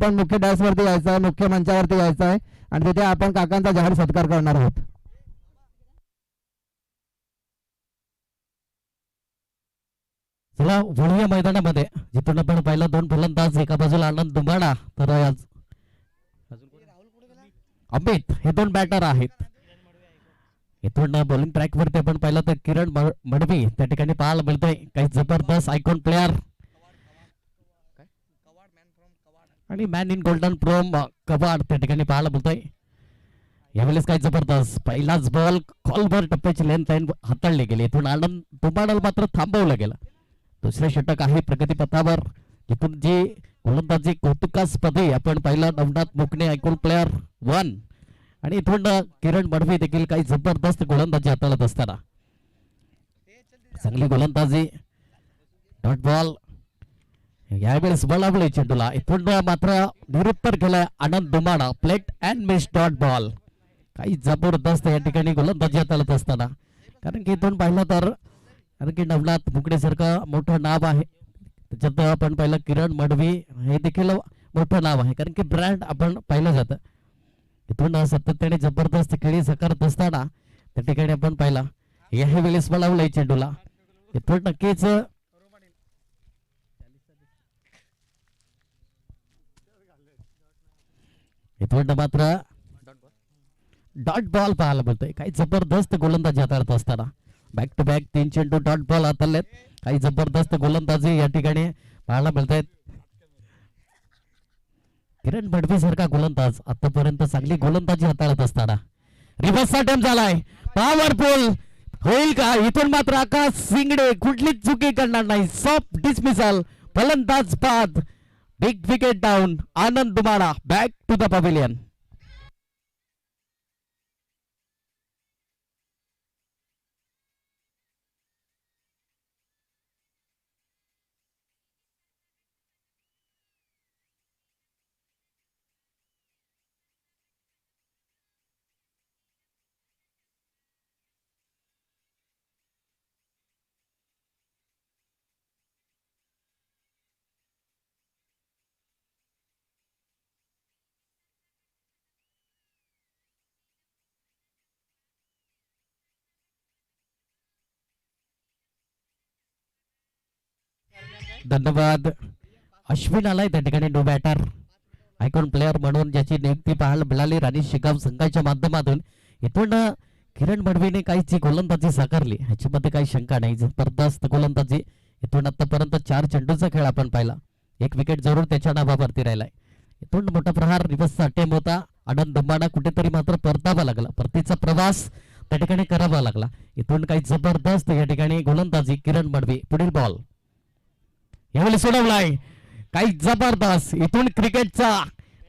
आपण मुख्य डॅश वरती यायचं आहे, मुख्य मंचावरती यायचं आहे आणि तिथे आपण काकांचा जाहीर सत्कार करणार आहोत. चला वळूया मैदानामध्ये, जिथून आपण पहिला 2 फलंदाज, एका बाजूला आनंद दुमाडा तर अमित, हे 2 बॅटर आहेत. इथून बॉलिंग ट्रॅक वरती आपण पाहिलं तर किरण मडवी त्या ठिकाणी पाहायला मिळतोय. काही जबरदस्त आयकॉन प्लेअर आणि मॅन इन गोल्डन फ्रॉम कवाड त्या ठिकाणी पाहायला मिळतोय. यावेळेस काय जबरदस्त पहिलाच बॉल कॉलवर टप्प्याची लेंथ लाईन हाताळली गेली. इथून आनंद दुमाडाला मात्र थांबवलं गेलं. दुसरे षटक आहे प्रगती पथावर, जिथून जी गोलंदाजी कौतुकास्पदी आपण पाहिलं नवनाथ मुकणे आयकॉन प्लेअर 1 आणि इथून किरण मडवी देखील काही जबरदस्त गोलंदाजी हाताळत असताना चांगली गोलंदाजी. डॉट बॉल यावेळेस बळावले चेंडूला. इथून मात्र निरुत्तर केलाय Anand Dumada. Played and miss dot ball. काही जबरदस्त या ठिकाणी गोलंदाजी हाताळत असताना, कारण की इथून पाहिलं तर कारण की नवनाथ मुकणे सारखं मोठं नाव आहे, त्याच्यात आपण पाहिलं किरण मडवी हे देखील मोठं नाव आहे, कारण की ब्रँड आपण पाहिलं जातं. इथून सातत्याने जबरदस्त खेळी साकारत असताना त्या ठिकाणी आपण पाहिला याही वेळेस बळावलंय चेंडूला. इथून नक्कीच इथून मात्र डॉट बॉल पाहायला मिळतोय. काही जबरदस्त गोलंदाजी हाताळत असताना बॅक टू बॅक 3 चेंडू डॉट बॉल हाताळलेत. काही जबरदस्त गोलंदाजी या ठिकाणी पाहायला मिळत आहेत. किरण मडवी सारखा गोलंदाज आतापर्यंत चांगली गोलंदाजी हाताळत असताना रिव्हर्स अटेम्प्ट झालाय. पॉवरफुल होईल का? इथून मात्र आकाश सिंगडे कुठलीच चुकी करणार नाही. सॉफ्ट डिसमिसल, फलंदाज बाद, big wicket down. Anand Dumada back to the pavilion. धन्यवाद. अश्विन आलाय त्या ठिकाणी नो बॅटर आयकॉन प्लेअर म्हणून, ज्याची नियुक्ती पाहायला मिळाली राणी शिगाव संघाच्या माध्यमातून. इथून किरण मडवीने काहीची गोलंदाजी साकारली, ह्याच्यामध्ये काही शंका नाही. जबरदस्त गोलंदाजी. इथून आतापर्यंत 4 चेंडूचा खेळ आपण पाहिला. 1 विकेट जरूर त्याच्या नावावरती राहिलाय. इथून मोठा प्रहार रिव्हर्सचा अटेम्प्ट होता. आनंद दुमाडा कुठेतरी मात्र परतावा लागला, परतीचा प्रवास त्या ठिकाणी करावा लागला. इथून काही जबरदस्त या ठिकाणी गोलंदाजी किरण मडवी. पुढील बॉल यावेळी सोडवलाय. काही जबरदस्त इथून क्रिकेटचा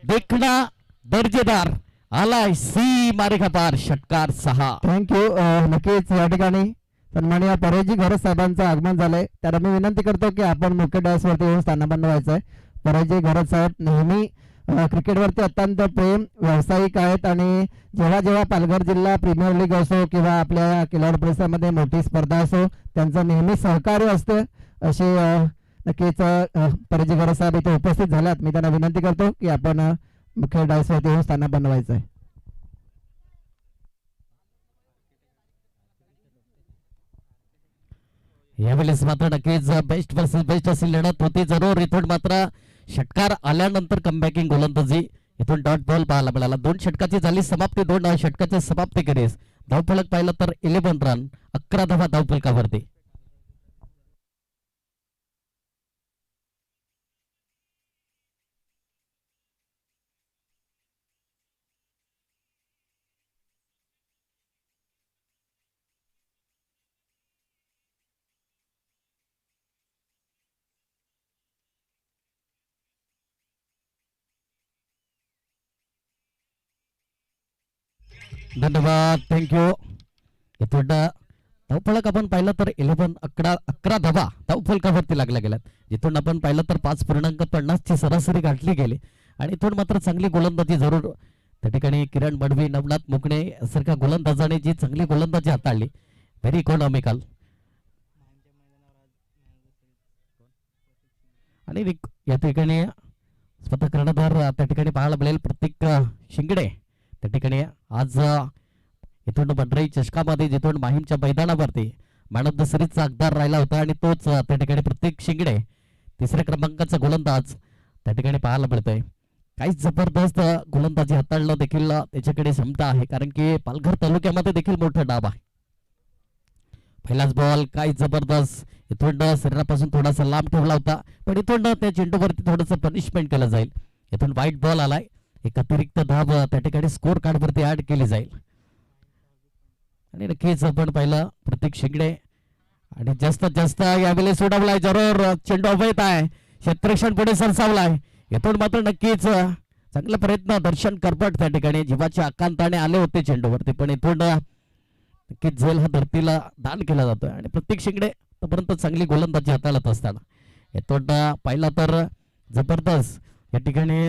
देखणा दर्जेदार आलाय. सी मारेखा पार, षटकार 6. थँक्यू. नक्कीच या ठिकाणी सन्माननीय परेजी घरत साहेबांचं आगमन झालंय. त्याला मी विनंती करतो की आपण मुख्य डॅश वरती येऊन स्थानापन्न व्हायचंय. परेजी घरत साहेब नेहमी क्रिकेटवरती अत्यंत प्रेम, व्यावसायिक आहेत आणि जेव्हा जेव्हा पालघर जिल्हा प्रीमियर लीग असो किंवा आपल्या किल्लार परिसरामध्ये मोठी स्पर्धा असो, त्यांचं नेहमी सहकार्य असतं. असे नक्कीच परेजी घरत साहेब इथे उपस्थित झाल्यात. मी त्यांना विनंती करतो की आपण मुख्य डॅश वरती येऊन स्थानापन्न व्हायचंय. यावेळेस मात्र नक्कीच बेस्ट वर्सेस बेस्ट अशी लढत होती जरूर. इथून मात्र षटकार आल्यानंतर कमबॅकिंग गोलंदाजी. इथून डॉट बॉल पाहायला मिळाला. 2 षटकाची झाली समाप्ती. 2 षटकाची समाप्ती करेस. धावफलक पाहिलं तर 11 रन, 11 धावा धावफलकावरती. धन्यवाद. थँक्यू. इथून धावफलक आपण पाहिलं तर 11 धावा धावफलकावरती लागल्या गेल्यात. जिथून आपण पाहिलं तर 5.50 ची सरासरी गाठली गेली आणि इथून मात्र चांगली गोलंदाजी जरूर त्या ठिकाणी किरण मडवी, नवनाथ मुकणे सारख्या गोलंदाजाने जी चांगली गोलंदाजी हाताळली. Very economical. आणि या ठिकाणी स्वतः कर्णधार त्या ठिकाणी पाहायला मिळेल प्रत्येक शिंगडे त्या ठिकाणी आज इथून बंडराई चषकामध्ये जिथून माहीमच्या मैदानावरती मॅन ऑफ द सिरीजचा हकदार राहिला होता आणि तोच त्या ठिकाणी प्रत्येक शिंगडे तिसऱ्या क्रमांकाचा गोलंदाज त्या ठिकाणी पाहायला मिळतोय. काही जबरदस्त गोलंदाजी हाताळणं देखील त्याच्याकडे क्षमता आहे, कारण की पालघर तालुक्यामध्ये देखील मोठं डाव आहे. पहिलाच बॉल काय जबरदस्त इथून शरीरापासून थोडासा लांब ठेवला होता, पण इथून त्या चेंडूवरती थोडंसं पनिशमेंट केलं जाईल. इथून वाईट बॉल आलाय, एक अतिरिक्त धाव त्या ठिकाणी स्कोर कार्ड वरती ऍड केली जाईल. आणि नक्कीच आपण पाहिलं प्रत्येक शिंगडे आणि जास्तीत जास्त यावेळी सोडवलाय, जरूर चेंडू अवैध आहे, क्षेत्ररक्षण पुढे सरसावलाय. इथून मात्र नक्कीच चांगला प्रयत्न दर्शन करपट त्या ठिकाणी जीवाच्या आकांताने आले होते चेंडूवरती, पण इथून नक्कीच झेल हा धरतीला दान केला जातोय आणि प्रत्येक शिंगडे आतापर्यंत चांगली गोलंदाजी हाताळत असताना इथून पाहिला तर जबरदस्त या ठिकाणी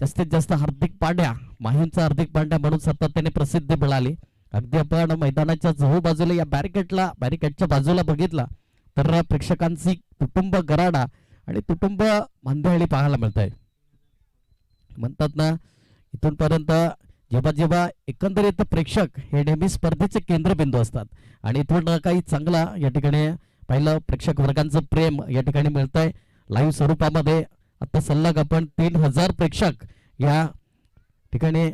जास्तीत जास्त हार्दिक पांड्या, माहीमचा हार्दिक पांड्या म्हणून सातत्याने प्रसिद्धी मिळाली. अगदी आपण मैदानाच्या जवळ बाजूला या बॅरिकेडच्या बाजूला बघितला तर प्रेक्षकांची कुटुंब गराडा आणि कुटुंब मांदियाळी पाहायला मिळत आहे. म्हणतात ना, इथून पर्यंत जेव्हा जेव्हा एकंदरीत प्रेक्षक हे नेहमी स्पर्धेचे केंद्रबिंदू असतात आणि इथून काही चांगला या ठिकाणी पहिलं प्रेक्षक वर्गांचं प्रेम या ठिकाणी मिळत आहे लाईव्ह स्वरूपामध्ये. आता सलग आपण 3000 प्रेक्षक या ठिकाणी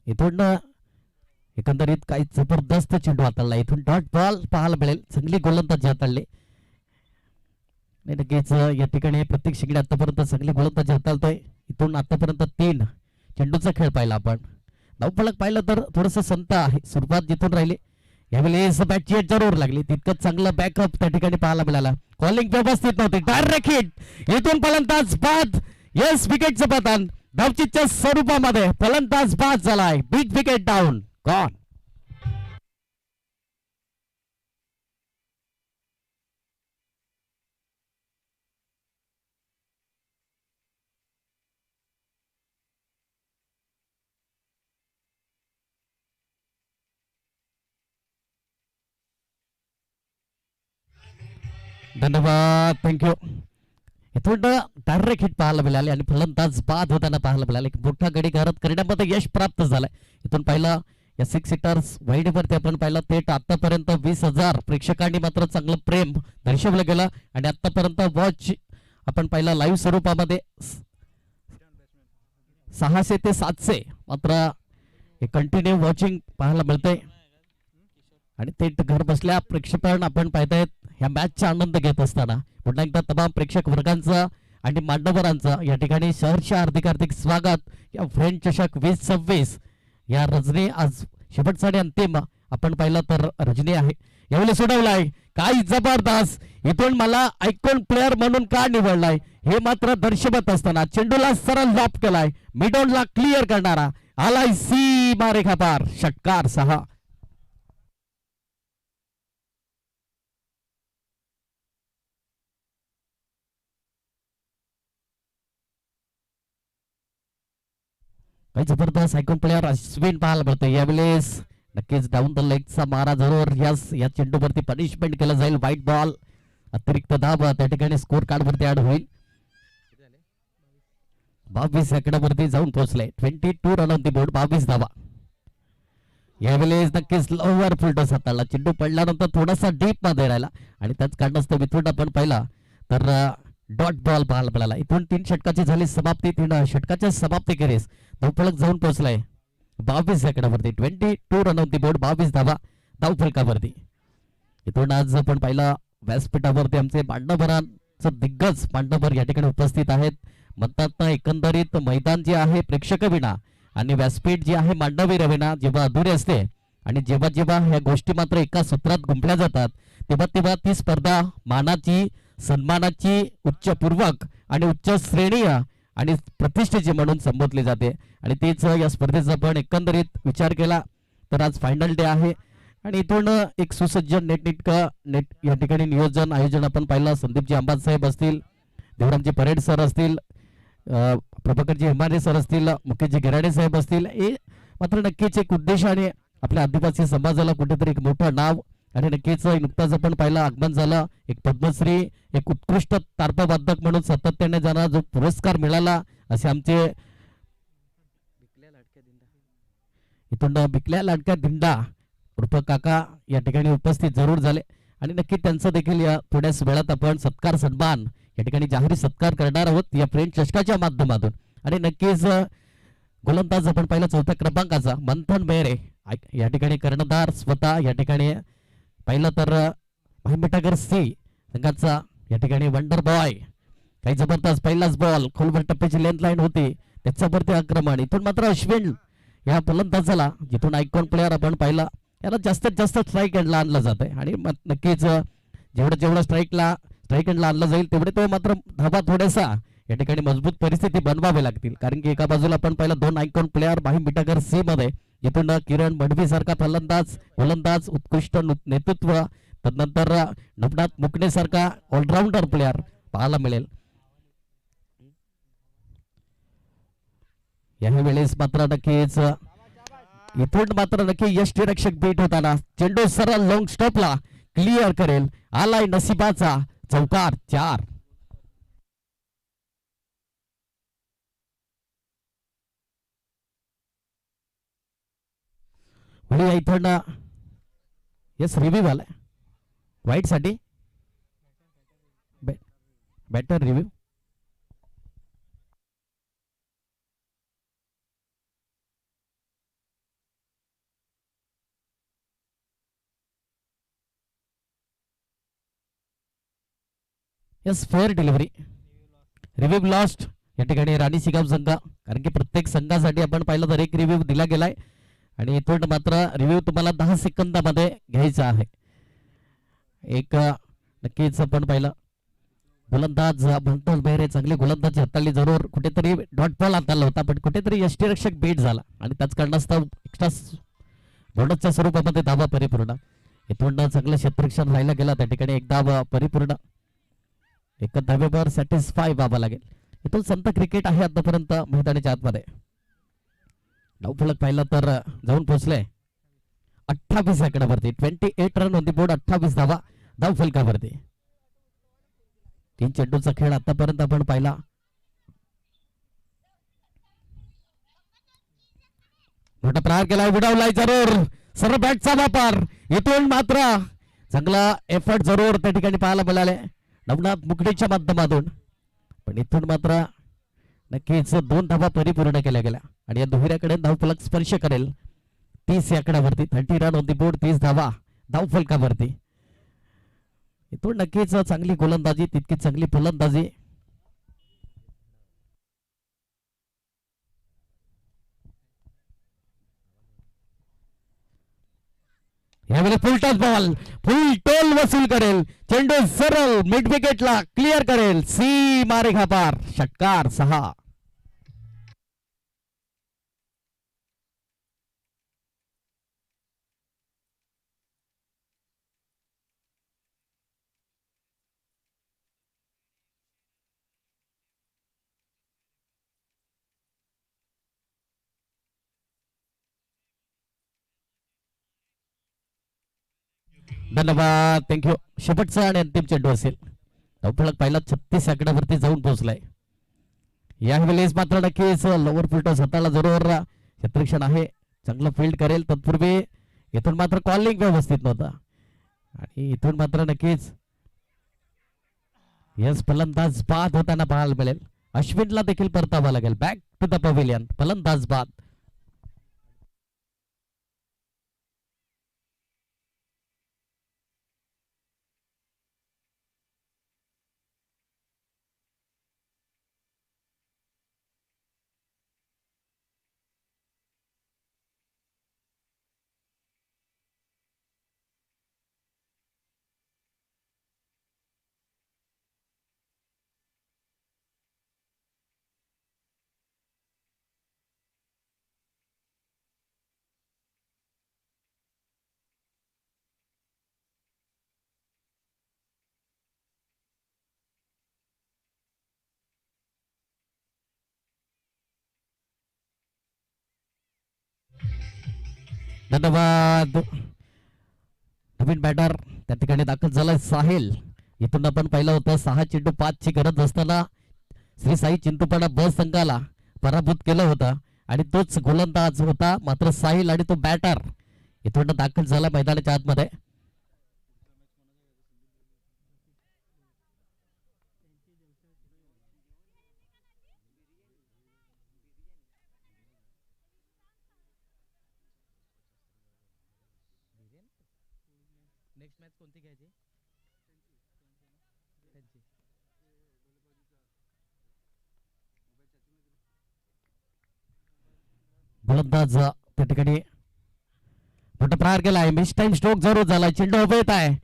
इथून एकंदरीत काही जबरदस्त चेंडू हाताळला. इथून डॉट बॉल पाहायला मिळेल, चांगली गोलंदाजी हाताळली. नक्कीच या ठिकाणी प्रत्येक शिंगडे आतापर्यंत चांगली गोलंदाजी हाताळतोय. इथून आतापर्यंत 3 चेंडूचा खेळ पाहिला आपण. धावफलक पाहिलं तर थोडस संत आहे, सुरुवात जिथून राहिली यावेळेस बॅटची एज जरूर लागली, तितकंच चांगलं बॅकअप त्या ठिकाणी पाहायला मिळाला. कॉलिंग व्यवस्थित नव्हती, डायरेक्ट हिट इथून फलंदाज बाद. येस, विकेटचं पतन धावचीच्या स्वरूपामध्ये फलंदाज बाद झालाय. Big wicket down, gone. धन्यवाद, थँक्यू. इथून डायरेक्ट हिट पाहायला मिळाले आणि फलंदाज बाद होताना पाहायला मिळाले. एक मोठा गडी घरात करण्यामध्ये यश प्राप्त झालंय. इथून पहिला या 6 सीटर्स वाईडवरती आपण पाहिलं थेट आतापर्यंत 20,000 प्रेक्षकांनी मात्र चांगलं प्रेम दर्शवलं गेलं आणि आतापर्यंत वॉच आपण पाहिला लाईव्ह स्वरूपामध्ये 600 ते 700 मात्र कंटिन्यू वॉचिंग पाहायला मिळतंय आणि थेट घर बसल्या प्रेक्षकांना आपण पाहतायत ह्या मॅचचा आनंद घेत असताना. पुन्हा एकदा तमाम प्रेक्षक वर्गांचं आणि मान्यवरांचं या ठिकाणी सहर्ष हार्दिक स्वागत. या फ्रेंच चषक 2026 या रजनी आज शेवटचा आणि अंतिम आपण पाहिलं तर रजनी आहे. यावेळी सोडवलाय, काय जबरदस्त. इथून मला आयकॉन प्लेअर म्हणून का निवडलाय हे मात्र दर्शवत असताना चेंडूला सरळ लॉप केलाय, मिडॉनला क्लिअर करणारा आलाय सीमा रेखा पार. षटकार 6. काही जबरदस्त आयकॉन प्लेअर अश्विन पाहायला मिळतो. यावेळेस नक्कीच डाऊन द लेगचा मारा जरूर या चेंडूवरती पनिशमेंट केलं जाईल. व्हाईट बॉल, अतिरिक्त धाव त्या ठिकाणी स्कोर कार्ड वरती ऍड होईल. 22 सेकंदावरती जाऊन पोहोचले. 22 रन ऑन द बोर्ड, 22 धावा. यावेळेस नक्कीच लोवर फुलटॉस हाताळला. चेंडू पडल्यानंतर थोडासा डीप मध्ये राहिला आणि त्याच कारणास्तव इथून आपण पाहिला तर डॉट बॉल पाहायला मिळाला. इथून 3 षटकाची झाली समाप्ती. 3 षटकाच्या समाप्ती करेस धावफलक जाऊन पोहोचलाय 22 सेकंदावरती. 22 रन ऑन द बोर्ड, 22 धावा धावफलकावरती. इथून आज आपण पाहिला व्यासपीठावरती आमचे मांडवरांचं दिग्गज मांडवर या ठिकाणी उपस्थित आहेत. म्हणतात ना, एकंदरीत मैदान जे आहे प्रेक्षक विना आणि व्यासपीठ जे आहे मांडवी रविना जेव्हा अधुरी असते आणि जेव्हा जेव्हा ह्या गोष्टी मात्र एका सूत्रात गुंफल्या जातात तेव्हा तेव्हा ती स्पर्धा मानाची, सन्मानाची, उच्चपूर्वक आणि उच्च श्रेणीय आणि प्रतिष्ठेची म्हणून संबोधली जाते. आणि तेच या स्पर्धेचा आपण एकंदरीत विचार केला तर आज फायनल डे आहे आणि इथून एक सुसज्ज नेट या ठिकाणी नियोजन आयोजन आपण पाहिलं. संदीपजी अंबाज साहेब असतील, देवरामजी परेड सर असतील, प्रभाकरजी हेमारे सर असतील, मुकेशजी गिराडे साहेब असतील. हे मात्र नक्कीच एक उद्देशाने आपल्या आदिवासी समाजाला कुठेतरी एक मोठं नाव आणि नक्कीच नुकताच आपण पाहिलं आगमन झालं एक पद्मश्री एक उत्कृष्ट तारपवादक म्हणून सातत्याने ज्यांना जो पुरस्कार मिळाला असे आमचे इथून बिकल्या लाडक्या दिंडा उर्फ काका या ठिकाणी उपस्थित जरूर झाले आणि नक्की त्यांचं देखील या थोड्याच वेळात आपण सत्कार सन्मान या ठिकाणी जाहीर सत्कार करणार आहोत या फ्रेंच चषकाच्या माध्यमातून आणि नक्कीच गोलंदाज आपण पाहिला चौथ्या क्रमांकाचा मंथन बेरे या ठिकाणी कर्णधार स्वतः या ठिकाणी पाहिलं तर भाईमिठागर सी संघाचा या ठिकाणी वंडर बॉय काही जबरदस्त पहिलाच बॉल खोलवर टप्प्याची लेंथ लाईन होती त्याच्यावरती आक्रमण इथून मात्र अश्विन या फलंदाजाला जिथून आयकॉन प्लेअर आपण पाहिला याला जास्तीत जास्त स्ट्राईक एंडला आणलं जात आहे आणि नक्कीच जेवढं स्ट्राईक एंडला आणलं जाईल तेवढे तो मात्र धाबा थोडासा या ठिकाणी मजबूत परिस्थिती बनवावी लागतील कारण की एका बाजूला आपण पाहिलं दोन आयकॉन प्लेअर भाईमिठागर सी मध्ये इथून किरण मडवी सारखा फलंदाज गोलंदाज उत्कृष्ट नेतृत्व तदनंतर नवनाथ मुकणे सारखा ऑलराऊंडर प्लेअर पाहायला मिळेल यावेळेस मात्र नक्कीच इथून मात्र नक्की यष्टीरक्षक बीट होताना चेंडू सरळ लॉंग स्टॉपला क्लिअर करेल आलाय नशिबाचा चौकार 4 इथून यस रिव्ह्यू आलाय वाईट साठी batter review yes fair delivery review lost या ठिकाणी राणी शिगाव संघ कारण की प्रत्येक संघासाठी आपण पाहिलं तर एक रिव्ह्यू दिला गेलाय आणि इथून मात्र रिव्ह्यू तुम्हाला 10 सेकंदामध्ये घ्यायचा आहे एक नक्कीच आपण पाहिलं गोलंदाज भंतोल बेहरे चांगली गोलंदाजी हाताळली जरूर कुठेतरी डॉट बॉल हाताळला होता पण कुठेतरी यष्टीरक्षक बीट झाला आणि त्याच कारणास्तव एक्स्ट्रा बोनसच्या स्वरूपामध्ये धावा परिपूर्ण इथून चांगलं क्षेत्ररक्षण राहिला गेला त्या ठिकाणी एक धाव परिपूर्ण एका धावेवर सॅटिस्फाय व्हावं लागेल इथून संत क्रिकेट आहे आतापर्यंत मैदानाच्या आतमध्ये धावफलक पाहिलं तर जाऊन पोहोचले 28 आकड्यावरती 28 रन ऑन दी बोर्ड 28 धावा धावफलकावरती 3 चेंडूचा खेळ आतापर्यंत आपण पाहिला मोठा प्रहार केलाय विडावलाय जरूर सर्व बॅटचा वापर इथून मात्र चांगला एफर्ट जरूर त्या ठिकाणी पाहायला मिळाले नवनाथ मुकडेच्या माध्यमातून पण इथून मात्र नक्कीच 2 धावा परिपूर्ण केल्या गेल्या आणि या दुहेऱ्याकडे धावफलक स्पर्श करेल 30 आकड्यावरती 30 रन ऑन दी बोर्ड 30 धावा धावफलकावरती इथून नक्कीच चांगली गोलंदाजी तितकी चांगली फलंदाजी यावेळी फुल टच बॉल फुल टोल वसूल करेल चेंडू सरळ मिड विकेटला क्लिअर करेल सी मारे घापार षटकार 6 धन्यवाद थँक्यू शेवटचा आणि अंतिम चेंडू असेल धावफलक पहिला 36 आकड्यावरती जाऊन पोहोचलाय यावेळेस मात्र नक्कीच लोअर फुलटॉस हाताला जरूर क्षेत्ररक्षण आहे चांगलं फील्ड करेल तत्पूर्वी इथून मात्र कॉलिंग व्यवस्थित नव्हता आणि इथून मात्र नक्कीच यस फलंदाज बाद होताना पाहायला मिळेल अश्विनला देखील परतावा लागेल बॅक टू द पवेलियन फलंदाज बाद धन्यवाद. नवीन बॅटर त्या ठिकाणी दाखल झालाय साहिल. इथून आपण पाहिलं होतं 6 चेंडू 5 ची गरज असताना श्री साई चिंतूपाडा ब संघाला पराभूत केलं होतं आणि तोच गोलंदाज होता. मात्र साहिल आणि तो बॅटर इथून दाखल झाला मैदानाच्या आतमध्ये. नेक्स्ट मॅच कोणती घ्यायची? गोलंदाज त्या ठिकाणी मोठा प्रहार केलाय. मिस टाइम स्ट्रोक जरूर झालाय. चेंडू हवेत आहे.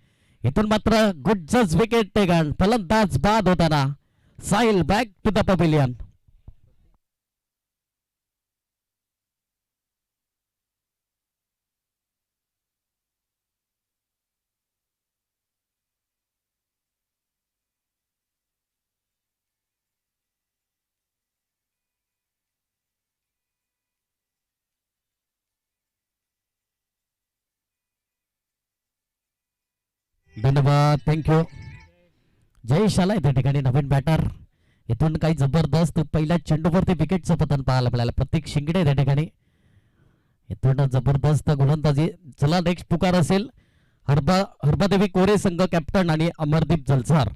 इथून मात्र गुडजच विकेट टेकन. फलंदाज बाद होताना Sahil back to the pavilion. धन्यवाद. थँक्यू. जयेश आलाय त्या ठिकाणी नवीन बॅटर. इथून काही जबरदस्त पहिल्या चेंडूवरती विकेटचं पतन पाहायला मिळालं. प्रत्येक शिंगडे त्या ठिकाणी इथून जबरदस्त गोलंदाजी. चला नेक्स्ट पुकार असेल हरबादेवी कोरे संघ कॅप्टन आणि अमरदीप जलसार.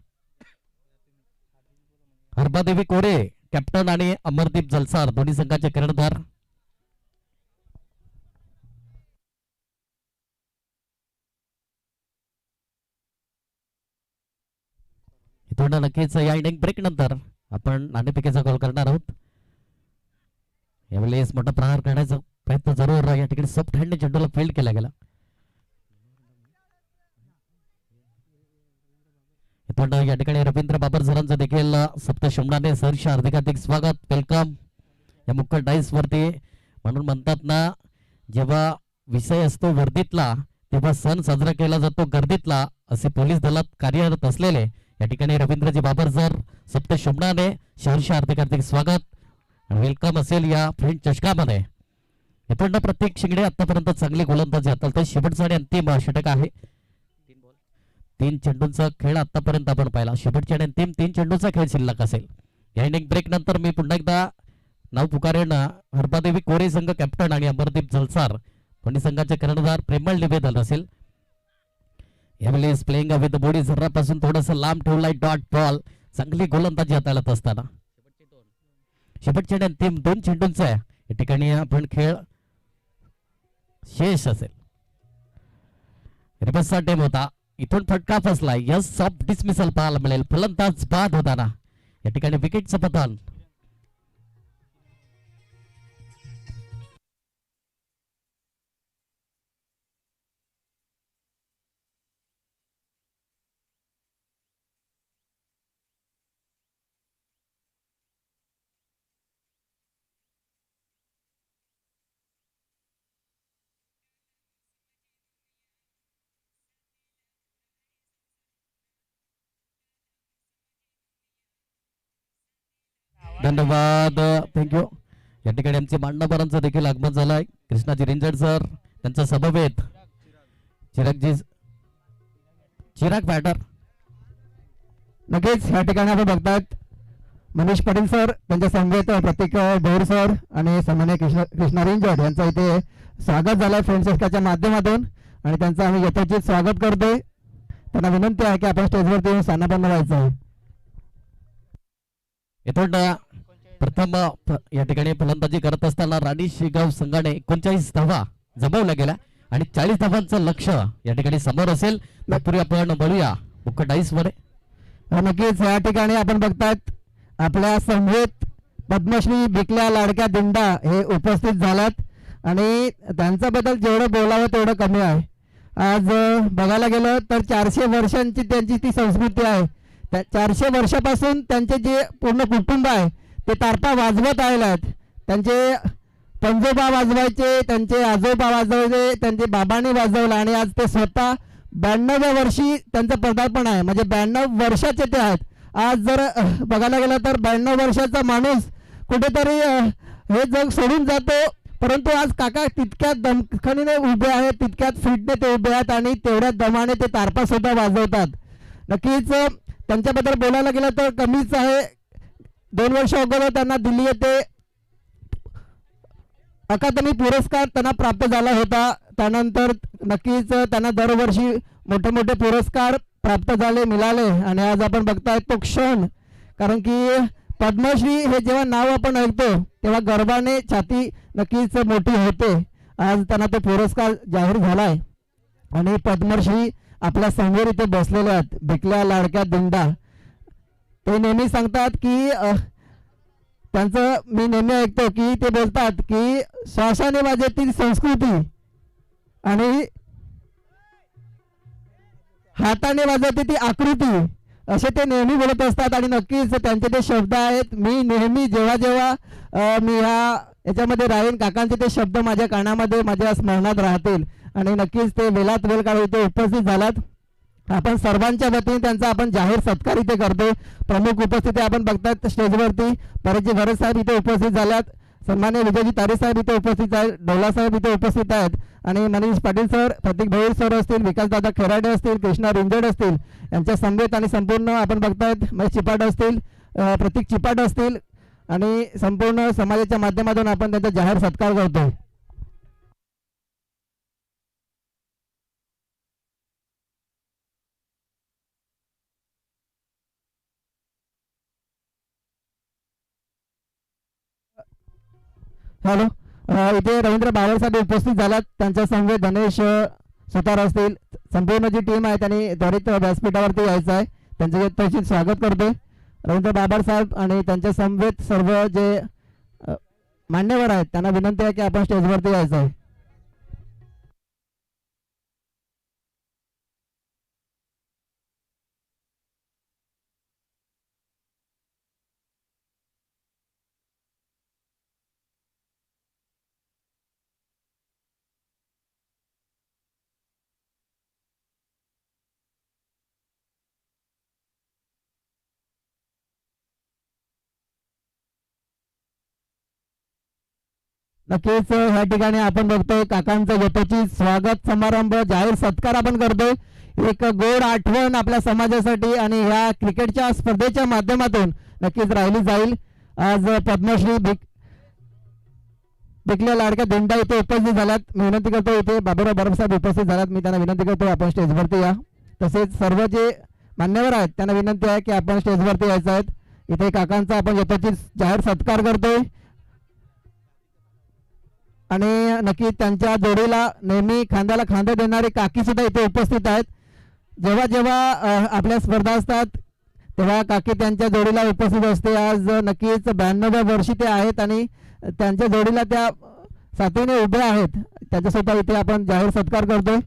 हरबादेवी कोरे कॅप्टन आणि अमरदीप जलसार दोन्ही संघाचे कर्णधार. इथून नक्कीच या इनिंग ब्रेक नंतर आपण नाणेफेकीचा कॉल करणार आहोत. यावेळेस मोठा प्रहार करण्याचा प्रयत्न जरूर या ठिकाणी सॉफ्ट हँडने चेंडूला फील्ड केला गेला. इथून या ठिकाणी रवींद्र बाबर सरांचं देखील सप्त शंभराने सहर्ष हार्दिक स्वागत. वेलकम या मुख्य डाईस वरती. म्हणून म्हणतात ना, जेव्हा विषय असतो वर्दीतला तेव्हा सण साजरा केला जातो गर्दीतला, असे पोलीस दलात कार्यरत असलेले या ठिकाणी रवींद्रजी बाबर सर सप्त शंभराने सहर्ष हार्दिक स्वागत आणि वेलकम असेल या फ्रेंड चषकामध्ये. इथून प्रत्येक शिंगडे आतापर्यंत चांगली गोलंदाजी हाताळतोय. शेवटचा आणि अंतिम षटक आहे. 3 चेंडूंचा खेळ आतापर्यंत आपण पाहिला. शेवटच्या आणि अंतिम 3 चेंडूचा खेळ शिल्लक असेल. या इनिंग ब्रेक नंतर मी पुन्हा एकदा नाव पुकारेन. हरबादेवी कोरे संघ कॅप्टन आणि अमरदीप जलसार दोन्ही संघाचे कर्णधार प्रेमळ निवेदन असेल. यावेळेस प्लेइंग विथ बॉडी जरापासून थोडंसं लांब ठेवलाय. Dot ball. चांगली गोलंदाजी हाताळत असताना शेवटच्या आणि अंतिम 2 चेंडूंचा या ठिकाणी आपण खेळ शेष असेल. रिवर्सचा टेम होता. इथून फटका फसला. यस सॉफ्ट डिसमिसल पाहायला मिळेल. फलंदाज बाद होताना या ठिकाणी विकेटचं पतन. धन्यवाद. थँक्यू. या ठिकाणी आमचे मांडणकरांचं देखील आगमन झालंय. कृष्णाजी रेंजर सर त्यांचा समवेत चिराग बॅटर. नक्कीच या ठिकाणी आपण बघतात मनीष पाटील सर त्यांच्या समवेत प्रतीक भोर सर आणि सन्मान्य कृष्णा रेंजर यांचं इथे स्वागत झालंय फ्रेंड चषकाच्या माध्यमातून आणि त्यांचं आम्ही यथोचित स्वागत करतोय. त्यांना विनंती आहे की आपण स्टेजवरती येऊन स्थानापन्न व्हायचं आहे. इथून प्रथम या ठिकाणी फलंदाजी करत असताना राणी शिगाव संघाने 39 धावा जमवल्या गेल्या आणि 40 धावांचं लक्ष या ठिकाणी समोर असेल. तत्पूर्वी आपण बोलूया मुख्य डाईस वर. नक्कीच या ठिकाणी आपण बघतात आपल्या समवेत पद्मश्री बिकल्या लाडक्या दिंडा हे उपस्थित झालात आणि त्यांच्याबद्दल जेवढं बोलावं तेवढं कमी आहे. आज बघायला गेलं तर 400 वर्षांची त्यांची ती संस्कृती आहे. 400 वर्षापासून त्यांचे जे पूर्ण कुटुंब आहे ते तारपा वाजवत आलेत. त्यांचे पंजोबा वाजवायचे, त्यांचे आजोबा वाजवायचे, त्यांचे बाबांनी वाजवलं आणि आज ते स्वतः 92व्या वर्षी त्यांचं पदार्पण आहे. म्हणजे 92 वर्षाचे ते आहेत. आज जर बघायला गेलं तर 92 वर्षाचा माणूस कुठेतरी हे जग सोडून जातो, परंतु आज काका तितक्यात दमखणीने उभे आहेत, तितक्यात फिटने ते उभे आहेत आणि तेवढ्या दमाने ते तारपा सुद्धा वाजवतात. नक्कीच त्यांच्याबद्दल बोलायला गेलं तर कमीच आहे. 2 वर्ष अगोदर त्यांना दिल्ली येथे अकादमी पुरस्कार त्यांना प्राप्त झाला होता. त्यानंतर नक्कीच त्यांना दरवर्षी मोठे मोठे पुरस्कार प्राप्त झाले, मिळाले आणि आज आपण बघताय तो क्षण. कारण की पद्मश्री हे जेव्हा नाव आपण ऐकतो तेव्हा गर्वाने छाती नक्कीच मोठी होते. आज त्यांना तो पुरस्कार जाहीर झालाय आणि पद्मश्री आपल्या समोर इथे बसलेले आहेत. भिकल्या लाडक्या दिंडा ते नेहमी सांगतात की त्यांचं मी नेहमी ऐकतो की ते बोलतात की श्वासाने वाजेतील संस्कृती आणि हाताने वाजवते ती आकृती, असे ते नेहमी बोलत असतात. आणि नक्कीच त्यांचे ते शब्द आहेत. मी नेहमी जेव्हा जेव्हा मी याच्यामध्ये राहीन, काकांचे ते शब्द माझ्या कानामध्ये माझ्या स्मरणात राहतील. आणि नक्कीच ते वेळात वेळ काढून इथे उपस्थित झालात. आपण सर्वांच्या वतीने त्यांचा आपण जाहीर सत्कार इथे करतो. प्रमुख उपस्थिती आपण बघतात स्टेजवरती परेशजी घरत साहेब इथे उपस्थित झाल्यात, सन्मान्य विजयजी तारे साहेब इथे उपस्थित आहेत, डोला साहेब इथे उपस्थित आहेत आणि मनीष पाटील सर, प्रतीक भोईर सर असतील, विकासदादा खेराडे असतील, कृष्णा रुंजड असतील यांच्या समवेत आणि संपूर्ण आपण बघतायत महेश चिपाट असतील, प्रतीक चिपाट असतील आणि संपूर्ण समाजाच्या माध्यमातून आपण त्यांचा जाहीर सत्कार करतो. हॅलो, इथे रवींद्र बावळ साहेब उपस्थित झालात, त्यांच्या समवेत गणेश सुतार असतील, संपूर्ण जी टीम आहे त्यांनी त्वरित व्यासपीठावरती यायचं आहे. त्यांचे तशी स्वागत करतोय रवींद्र बाबर साहेब आणि त्यांच्या समवेत सर्व जे मान्यवर आहेत त्यांना विनंती आहे की आपण स्टेजवरती यायचं आहे. नक्कीच ह्या ठिकाणी आपण बघतोय काकांचं यथोचित स्वागत समारंभ जाहीर सत्कार आपण करतोय. एक गोड आठवण आपल्या समाजासाठी आणि ह्या क्रिकेटच्या स्पर्धेच्या माध्यमातून नक्कीच राहिली जाईल. आज पद्मश्री भिकल्या लाडक्या दिंडा इथे उपस्थित झाल्यात. मी विनंती करतो इथे बाबूराव बरब साहेब उपस्थित झाल्यात, मी त्यांना विनंती करतो आपण स्टेजवरती या. तसेच सर्व जे मान्यवर आहेत त्यांना विनंती आहे की आपण स्टेजवरती यायचं आहेत. इथे काकांचा आपण यथोचित जाहीर सत्कार करतोय आणि नक्की त्यांच्या जोडीला नेहमी खांद्याला खांदा देणारे काकी सुद्धा इथे उपस्थित आहेत. जेव्हा जेव्हा आपल्या स्पर्धा असतात तेव्हा काकी त्यांच्या जोडीला उपस्थित असते. आज नक्कीच 92व्या वर्षी ते आहेत आणि त्यांच्या जोडीला त्या साथीने उभे आहेत. त्याच्यासुद्धा इथे आपण जाहीर सत्कार करतोय.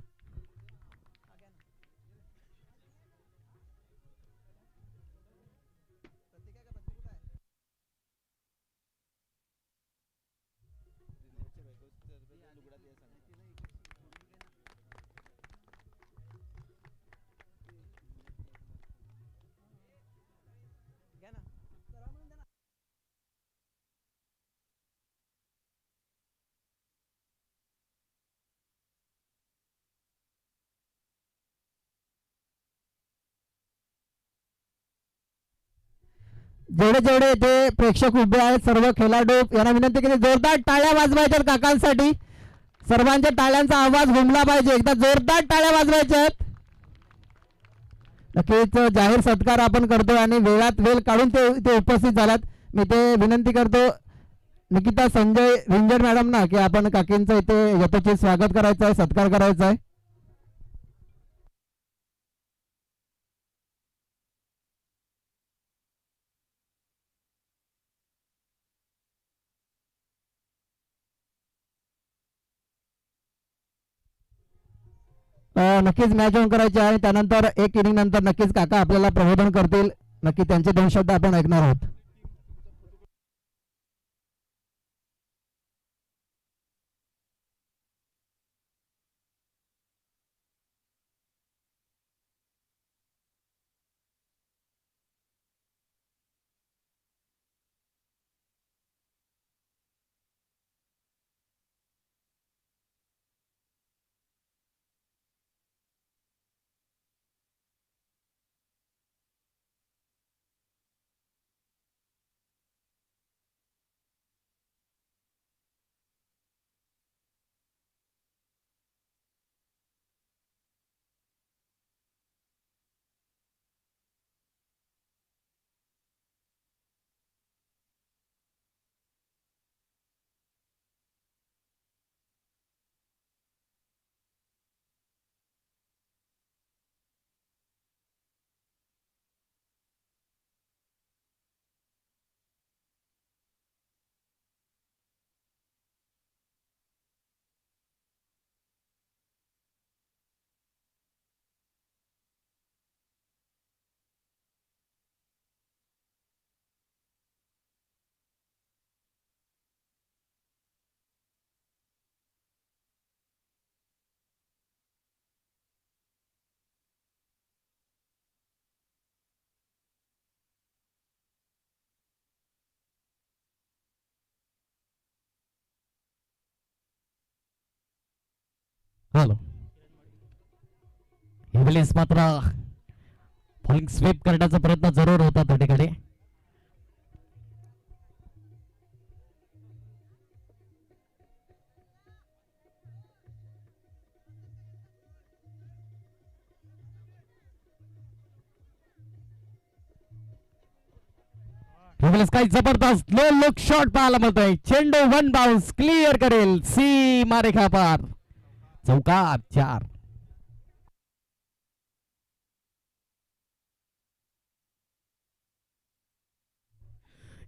जेवढे जेवढे इथे प्रेक्षक उभे आहेत सर्व खेळाडू यांना विनंती केली जोरदार टाळ्या वाजवायच्या काकांसाठी. सर्वांच्या टाळ्यांचा आवाज घुमला पाहिजे. एकदा जोरदार टाळ्या वाजवायच्या आहेत. नक्कीच जाहीर सत्कार आपण करतो आणि वेळात वेळ काढून ते इथे उपस्थित झाल्यात. मी ते विनंती करतो निकिता संजय रिंजड मॅडम ना की आपण काकींचं इथे यथोचित स्वागत करायचं आहे, सत्कार करायचा आहे. नक्कीच मॅच ऑन करायची आहे. त्यानंतर एक इनिंग नंतर नक्कीच काका आपल्याला प्रबोधन करतील. नक्की त्यांचे 2 शब्द आपण ऐकणार आहोत. हॅलो हेवेलिस मात्र बॉलिंग स्वीप करण्याचा प्रयत्न जरूर होता त्या ठिकाणी. हेवेलिस काही जबरदस्त लो लुक शॉट पाहायला मिळतोय. चेंडू वन बाउन्स क्लिअर करेल सीमा रेखा पार. चौकार 4.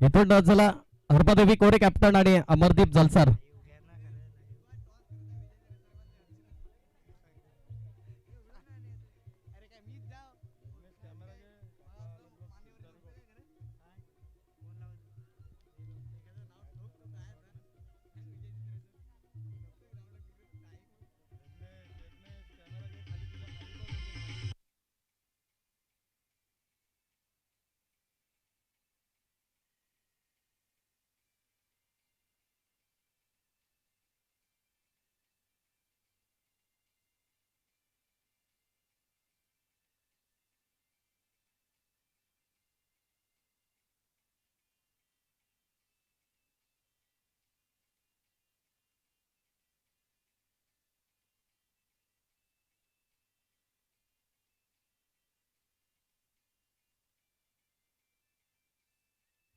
इथून चला हरपादेवी कोरे कॅप्टन आणि अमरदीप जलसर.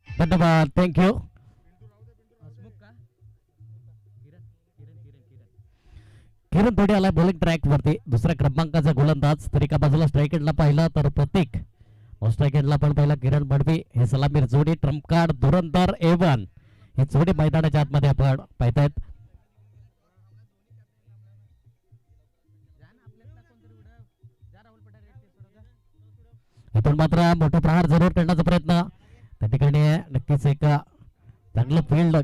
धन्यवाद थँक्यू. किरण थोडी आला बॉलिंग ट्रॅक वरती. दुसऱ्या क्रमांकाचा गोलंदाज तर एका बाजूला स्ट्राईक एंडला पाहिला तर प्रतीक, स्ट्राईक एंडला पण पाहिला किरण बडवी. हे सलामीर जोडी ट्रम्प कार्ड धुरंधर A1 ही जोडी मैदानाच्या आतमध्ये आपण पाहतायत. इथून मात्र मोठा प्रहार जरूर करण्याचा प्रयत्न त्या ठिकाणी नक्कीच एक चांगलं फील्ड.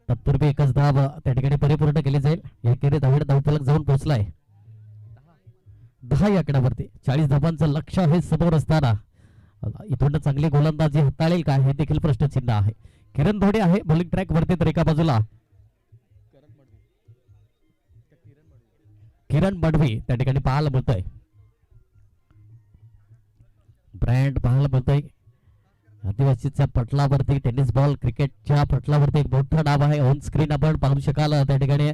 तत्पूर्वी एकच धाव त्या ठिकाणी परिपूर्ण केली जाईल. एकेरी धावफलक जाऊन पोहोचलाय 10 या आकड्यावरती. 40 धावांचं लक्ष्य हे समोर असताना इथून चांगली गोलंदाजी हाताळेल का हे देखील प्रश्नचिन्ह आहे. किरण धोडे आहे बॉलिंग ट्रॅक वरती तर एका बाजूला किरण बडवी त्या ठिकाणी पाहायला मिळतोय. ब्रँड पाहायला मिळतोय. आदिवासीच्या पटलावरती टेनिस बॉल क्रिकेटच्या पटलावरती एक मोठं नाव आहे. ऑन स्क्रीन आपण पाहू शकाल त्या ठिकाणी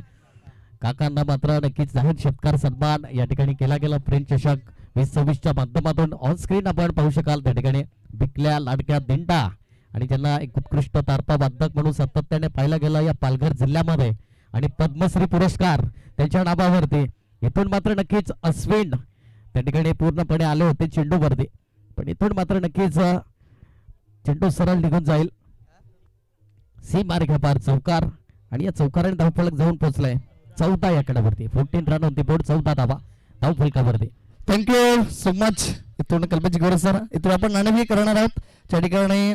काकांना मात्र नक्कीच जाहीर सत्कार सन्मान या ठिकाणी केला गेला. फ्रेंच चषक 2026च्या माध्यमातून ऑन स्क्रीन आपण पाहू शकाल त्या ठिकाणी बिकल्या लाडक्या दिंडा आणि ज्यांना एक उत्कृष्ट तारपा वादक म्हणून सातत्याने पाहिला गेला या पालघर जिल्ह्यामध्ये आणि पद्मश्री पुरस्कार त्यांच्या नावावरती. इथून मात्र नक्कीच अश्विन त्या ठिकाणी पूर्णपणे आले होते चेंडूवरती, पण इथून मात्र नक्कीच चेंडू सरळ निघून जाईल. सीमा रेखा पार चौकार आणि या चौकाराने धावफलक जाऊन पोहोचलाय 14 या आकड्यावरती. 14 रन ऑन दी बोर्ड. 14 धावा धावफलकावरती. Thank you so much. इथून कल्पेश गोरे सर. इथून आपण नाणेफेकी करणार आहोत. त्या ठिकाणी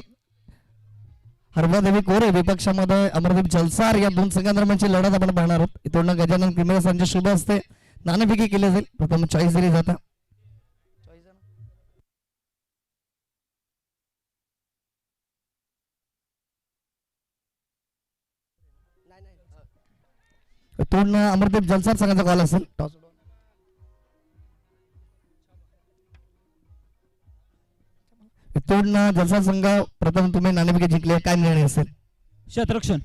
हरभादेवी कोरे विपक्षामध्ये अमरदीप जलसार या दोन संघांदरम्यानची लढत आपण पाहणार आहोत. इथून गजानन किमेरे यांच्या शुभ हस्ते नाणेफेकी केली जाईल. प्रथम चॉईस दिली जाते. इथून अमरदीप जलसार संघाचा कॉल असेल. इथून जलसार संघ प्रथम तुम्ही नाणेफेकी जिंकले, काय निर्णय असेल? शतरक्षण.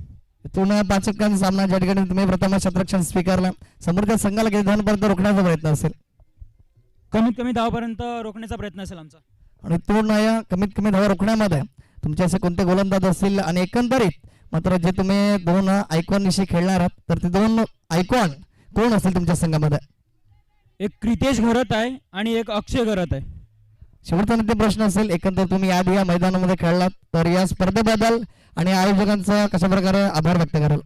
इथून 5 षटकांचा सामना ज्या ठिकाणी तुम्ही प्रथम शतरक्षण स्वीकारला, समोरच्या संघाला किती धावांपर्यंत रोखण्याचा प्रयत्न असेल? कमीत कमी 10 रोखण्याचा प्रयत्न असेल आमचा. आणि इथून या कमीत कमी धावा रोखण्यामध्ये तुमचे असे कोणते गोलंदाज असतील आणि एकंदरीत मात्र जे तुम्ही 2 आयकॉन निशी खेळणार आहात तर ते 2 आयकॉन कोण असतील तुमच्या संघामध्ये? एक क्रितेश घरत आहे आणि एक अक्षय घरत आहे. शेवटचा ते प्रश्न असेल, एकंदर तुम्ही आधी या मैदानामध्ये खेळलात तर या स्पर्धेबद्दल आणि आयोजकांचा कशा प्रकारे आभार व्यक्त कराल?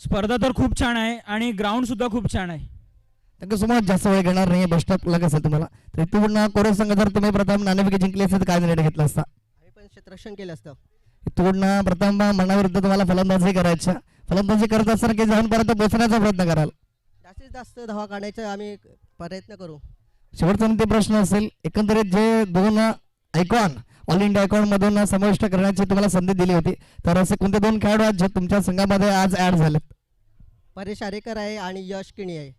स्पर्धा तर खूप छान आहे आणि ग्राउंड सुद्धा खूप छान आहे. त्यांच्यासमोर जास्त वेळ घेणार नाही. बेस्ट ऑफ लक असेल तुम्हाला. तर इथून कोरे संघ जर तुम्ही प्रथम नाणेफेकी जिंकली असेल तर काय निर्णय घेतला असता? आम्ही पण क्षेत्ररक्षण केलं असतं. इथून प्रथम मनाविरुद्ध तुम्हाला फलंदाजी करायच्या. फलंदाजी करत असताना की जाऊनपर्यंत पोहोचण्याचा प्रयत्न कराल. जास्तीत जास्त धावा काढण्याचा आम्ही प्रयत्न करू. शेवटचा ते प्रश्न असेल, एकंदरीत जे 2 आयकॉन ऑल इंडिया आयकॉन मधून समाविष्ट करण्याची तुम्हाला संधी दिली होती तर असे कोणते 2 खेळाडू आहेत जे तुमच्या संघामध्ये आज ऍड झालेत? परेश आरेकर आहे आणि यश किणी आहे.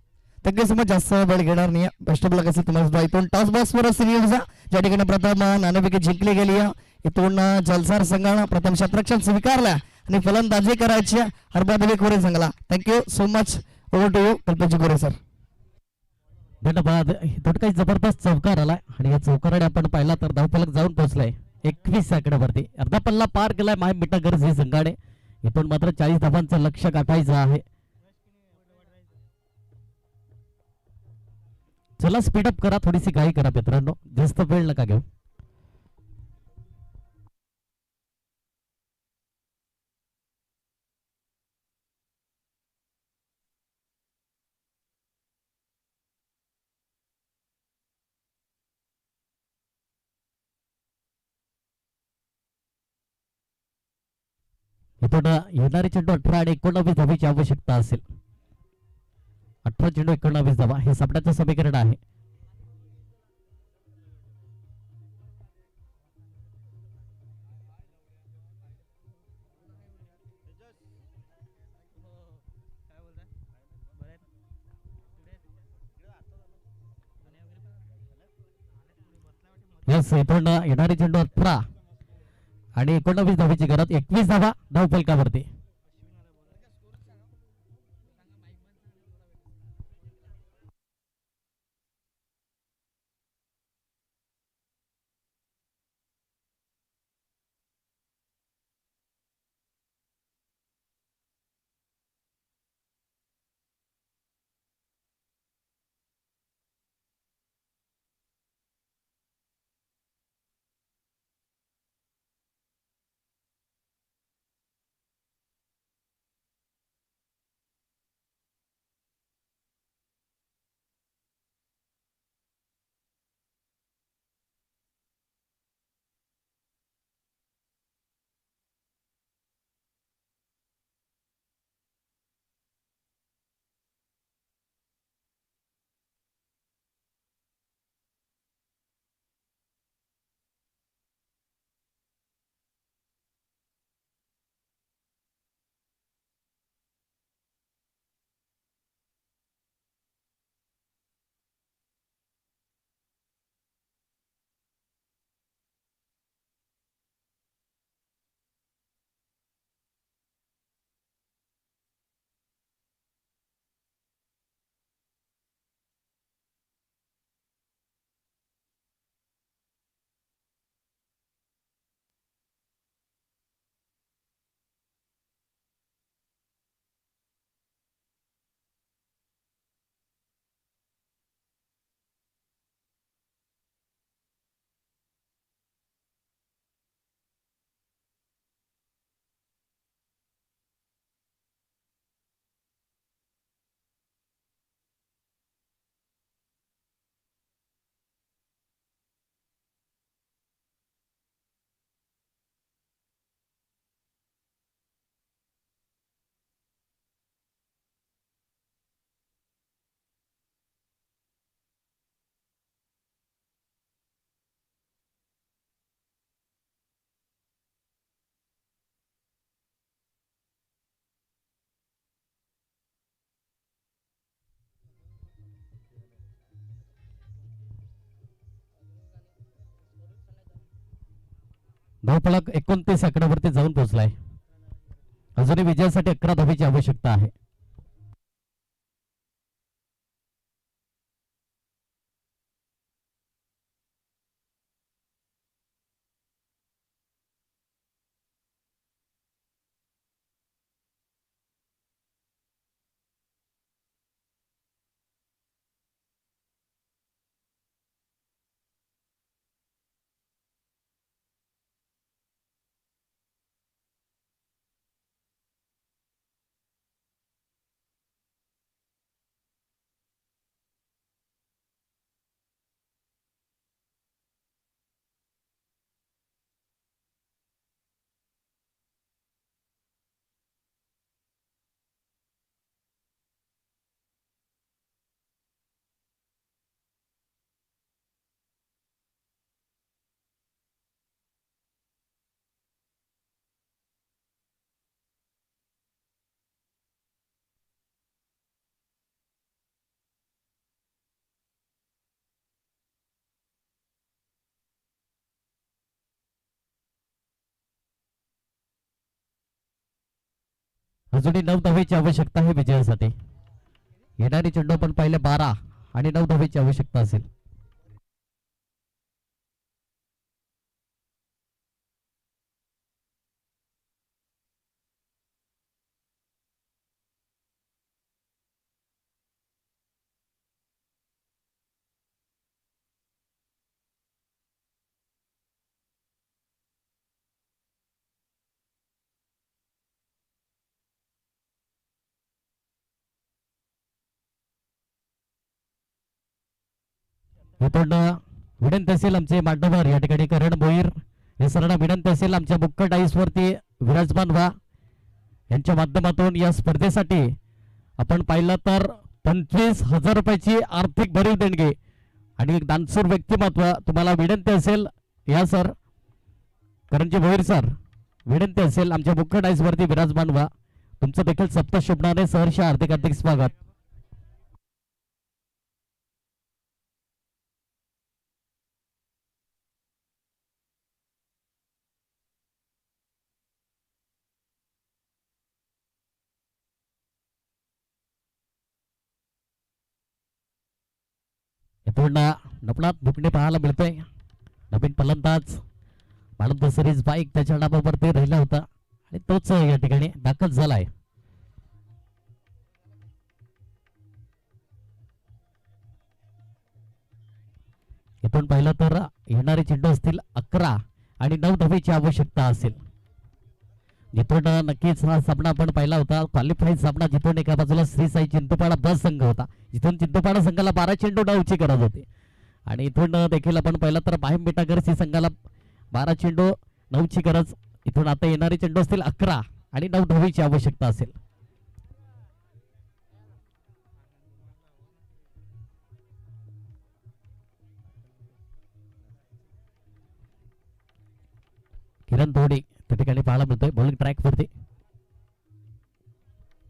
Thank you so much. जास्त वेळ घेणार नाही. बेस्ट ऑफ लक असेल तुम्हाला सुद्धा. इथून टॉस बॉक्सवर सिरियलचा ज्या ठिकाणी प्रथम नाणेफेकी जिंकली गेली आहे. इथून जलसार संघानं प्रथम क्षेत्ररक्षण स्वीकारला आणि फलंदाजी करायची हरबादेवी कोरे संघाला. Thank you so much. Over to you Kalpesh Gore sir. धन्यवाद. इथून काही जबरदस्त चौकार आलाय आणि या चौकाराने आपण पाहिला तर धावफलक जाऊन पोहोचलाय 21 सेकंदावरती. अर्धा पल्ला पार केलाय माय मिठा गरज संघाने. इथून मात्र 40 धावांचं लक्ष गाठायचं आहे. चला स्पीडअप करा, थोडीशी घाई करा मित्रांनो, जास्त वेळ नका घेऊ. इथून येणारे चेंडू 18 आणि 19 धावेची आवश्यकता असेल. 18 चेंडू 19 धावा हे सामन्याचं समीकरण आहे. यस, इथून येणारे चेंडू 18 आणि 19 धावेची गरज. 21 धावा धावफलकावरती. धावफलक 29 आकड्यावरती जाऊन पोहोचलाय. अजूनही विजयासाठी 11 धावेची आवश्यकता आहे. अजूनही 9 धावेची आवश्यकता आहे विजयासाठी. येणारी चेंडू पण पहिले 12 आणि 9 धावेची आवश्यकता असेल. इथून विनंती असेल आमचे मांडवर या ठिकाणी करण भोईर हे सर्वांना विनंती असेल आमच्या मुख्य डाईस वरती विराजमान व्हा. यांच्या माध्यमातून या स्पर्धेसाठी आपण पाहिलं तर 25,000 रुपयाची आर्थिक भरीव देणगी आणि एक दानशूर व्यक्तिमत्व. तुम्हाला विनंती असेल या सर करणजी भोईर सर विनंती असेल आमच्या मुख्य डाईस वरती विराजमान व्हा. तुमचं देखील सप्त शुभनाने सहर्ष हार्दिक हार्दिक स्वागत. इथून नवनाथ भुकणे पाहायला मिळतोय. नवीन फलंदाज मॅन ऑफ सिरीज बाईक त्याच्या नावावरती राहिला होता आणि तोच या ठिकाणी दाखल झालाय. इथून पाहिलं तर येणारे चेंडू असतील 11 आणि 9 धावेची आवश्यकता असेल. जिथून नक्कीच हा सामना आपण पाहिला होता क्वालिफाईड सामना जिथून एका बाजूला श्री साई चिंतपाडा बस संघ होता जिथून चिंतपाडा संघाला 12 चेंडू 9ची गरज होती आणि इथून देखील आपण पाहिलं तर बाहेम बेटागर सी संघाला 12 चेंडू 9ची गरज. इथून आता येणारे चेंडू असतील 11 आणि 9 धावेची आवश्यकता असेल. किरण धोडी त्या ठिकाणी पाहायला मिळतोय बॉलिंग ट्रॅक वरती.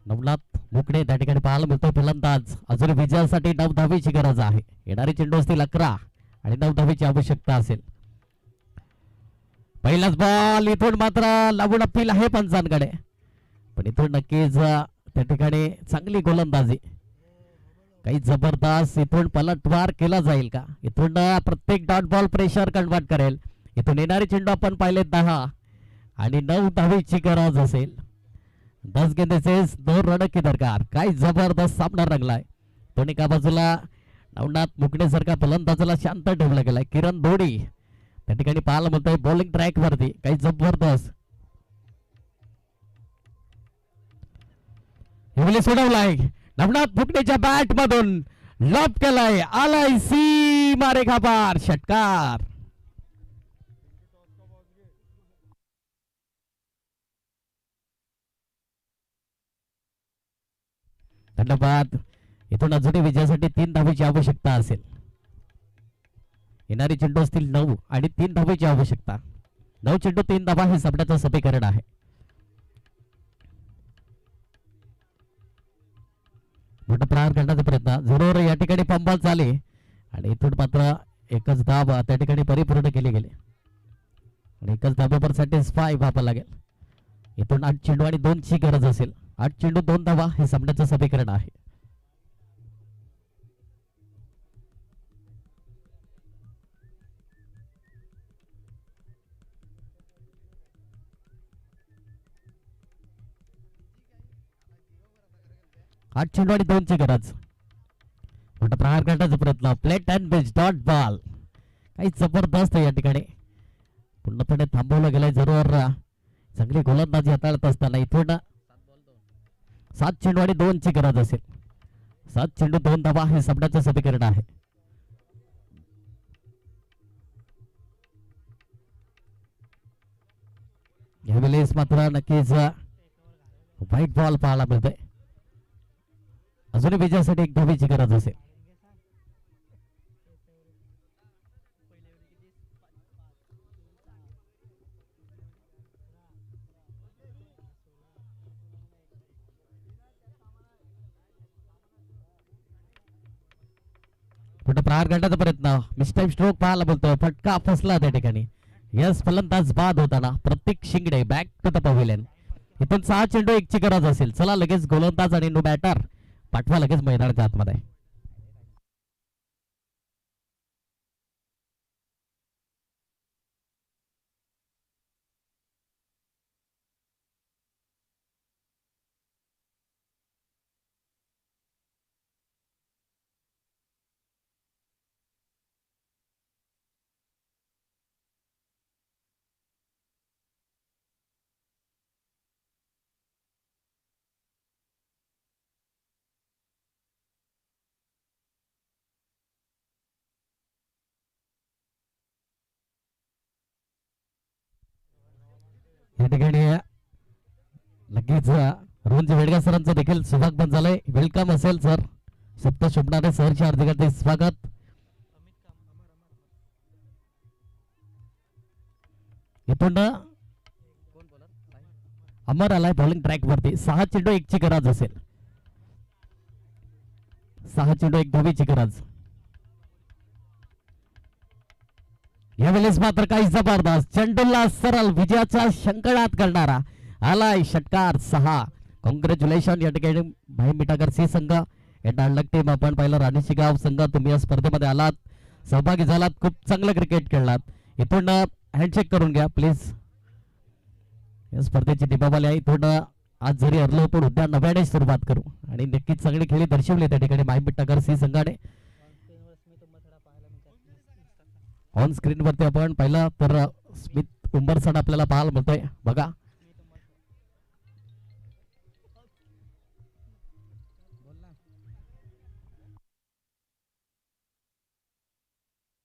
नवनाथ मुकणे त्या ठिकाणी पाहायला मिळतोय फलंदाज. अजून विजयासाठी 9 धावेची गरज आहे. येणारे चेंडू असतील 11 आणि 9 धावेची आवश्यकता असेल. पहिलाच बॉल इथून मात्र लागून अपील आहे पंचांकडे पण इथून नक्कीच त्या ठिकाणी चांगली गोलंदाजी काही जबरदस्त इथून पलटवार केला जाईल का. इथून प्रत्येक डॉट बॉल प्रेशर कन्वर्ट करेल. इथून येणारे चेंडू आपण पाहिले 10 आणि 9 धावेची गरज असेल. 10 गेंदेचे 2 रन की दरकार. काय जबरदस्त सामना रंगलाय. पण एका बाजूला नवनाथ मुकणे सारखा फलंदाजाला शांत ठेवला गेलाय. किरण धोडी त्या ठिकाणी पाहायला म्हणतोय बॉलिंग ट्रॅक वरती काही जबरदस्त सोडवलाय. नवनाथ मुकणेच्या बॅट मधून लॉब केलाय. आलाय सीमा रेखा पार षटकार. धन्यवाद. इथून अजूनही विजयासाठी 3 धावेची आवश्यकता असेल. येणारे चेंडू असतील 9 आणि 3 धावेची आवश्यकता. 9 चेंडू 3 धावा हे सामन्याचं समीकरण आहे. मोठा प्रहार करण्याचा प्रयत्न 0 या ठिकाणी पंबॉल झाले आणि इथून मात्र एकच धाव त्या ठिकाणी परिपूर्ण केली गेली आणि एकच धाब्यावर सॅटिस्फाय व्हावं लागेल. इथून 8 चेंडू आणि 2 ची गरज असेल. 8 चेंडू 2 धावा हे सामन्याचं समीकरण आहे. आठ चेंडू आणि 2 ची गरज. मोठा प्रहार करण्याचा प्रयत्न प्लेट अँड बेच डॉट बॉल काही जबरदस्त या ठिकाणी पूर्णपणे थांबवलं गेलंय. जरूर चांगली गोलंदाजी हाताळत असताना इथून 7 चेंडू आणि 2 ची गरज असेल. 7 चेंडू 2 धावा हे सामन्याचं समीकरण आहे. यावेळेस मात्र नक्कीच व्हाईट बॉल पाहायला मिळतोय. अजूनही विजयासाठी 1 धावेची गरज असेल. मोठा प्रहार करण्याचा प्रयत्न मिस्टेक स्ट्रोक पाहायला बोलतोय. फटका फसला त्या ठिकाणी. यस फलंदाज बाद होताना प्रतीक Shingade back to the pavilion. इथून 6 चेंडू 1 ची गरज असेल. चला लगेच गोलंदाज आणि नो बॅटर पाठवा लगेच मैदानाच्या आतमध्ये. या ठिकाणी लगेच रोहनजी वेडगा सरांचं देखील शुभागमन झालंय. वेलकम असेल सर. सप्त शुभणारे सरचे हार्दिक हार्दिक स्वागत. इथून अमर आलाय बॉलिंग ट्रॅक वरती. 6 चेंडू 1 ची गरज असेल. 6 चेंडू 1 धावेची गरज. यावेळेस मात्र काही जबरदस्त चेंडूला सरळ विजयाच्या शंकडात करणारा आलाय षटकार 6. कॉंग्रॅच्युलेशन या ठिकाणी भाई मिठागर सी संघ एटाळक टीम. आपण पाहिलं राणी शिगाव संघ तुम्ही या स्पर्धेमध्ये आलात, सहभागी झालात, खूप चांगलं क्रिकेट खेळलात. इथून हँडशेक करून घ्या प्लीज. या स्पर्धेची टीमावाले आहे. इथून आज जरी हरलो पण उद्या नव्याने सुरुवात करू आणि नक्कीच चांगली खेळी दर्शवली त्या ठिकाणी भाई मिठागर सी संघाने. ऑन स्क्रीन वरती आपण पाहिलं तर स्मिथ उंबरसण आपल्याला पाहायला मिळतोय बघा.